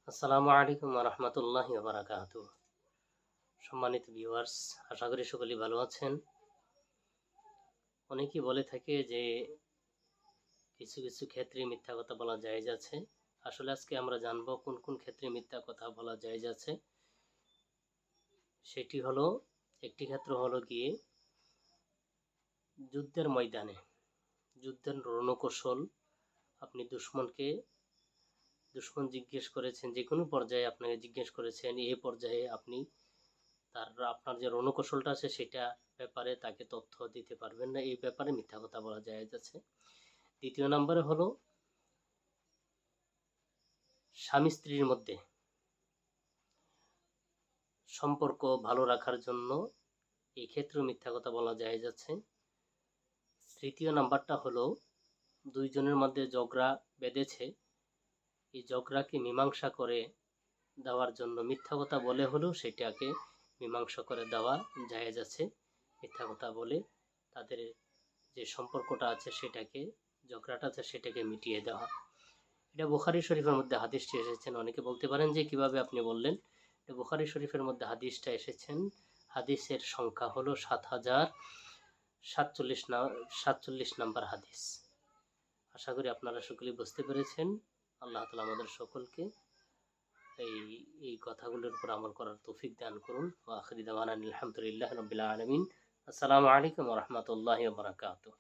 আসসালামু আলাইকুম ওয়া রাহমাতুল্লাহি ওয়া বারাকাতুহু। সম্মানিত ভিউয়ার্স, আশা করি সকলেই ভালো আছেন। অনেকেই বলে থাকে যে কিছু কিছু ক্ষেত্রে মিথ্যা কথা বলা জায়েজ আছে। আসলে আজকে আমরা জানবো কোন কোন ক্ষেত্রে মিথ্যা কথা বলা জায়েজ আছে। সেটি হলো, একটি ক্ষেত্র হলো গিয়ে যুদ্ধের ময়দানে, যুদ্ধের রণকৌশল। আপনি দুশ্মন জিজ্ঞেস করেছেন, যে কোনো পর্যায়ে আপনাকে জিজ্ঞেস করেছেন, এই পর্যায়ে আপনি আপনার যে রণকৌশলটা আছে সেটা ব্যাপারে তাকে তথ্য দিতে পারবেন না, এই ব্যাপারে মিথ্যা কথা বলা জায়েজ আছে। দ্বিতীয় নম্বরে হলো স্বামী স্ত্রীর মধ্যে সম্পর্ক ভালো রাখার জন্য এই ক্ষেত্রেও মিথ্যা কথা বলা জায়েজ আছে। তৃতীয় নাম্বারটা হলো দুইজনের মধ্যে ঝগড়া বেঁধেছে, এই ঝগড়াকে মীমাংসা করে দেওয়ার জন্য মিথ্যা কথা বলে হলেও সেটাকে মীমাংসা করে দেওয়া জায়েজ আছে। মিথ্যা কথা বলে তাদের যে সম্পর্কটা আছে সেটাকে, ঝগড়াটা আছে সেটাকে মিটিয়ে দেওয়া। এটা বুখারী শরীফের মধ্যে হাদিসটি এসেছেন। অনেকে বলতে পারেন যে কিভাবে আপনি বললেন, এটা বুখারী শরীফের মধ্যে হাদিসটা এসেছেন। হাদিসের সংখ্যা হলো 7047 নাম্বার হাদিস। আশা করি আপনারা সকলেই বুঝতে পেরেছেন। আল্লাহ তাআলা আমাদের সকলকে এই এই কথাগুলোর উপর আমল করার তৌফিক দান করুন। ওয়া আখিরি দাওয়ানা আলহামদুলিল্লাহি রাব্বিল আলামিন। আসসালামু আলাইকুম ওয়া রাহমাতুল্লাহি ওয়া বারাকাতুহু।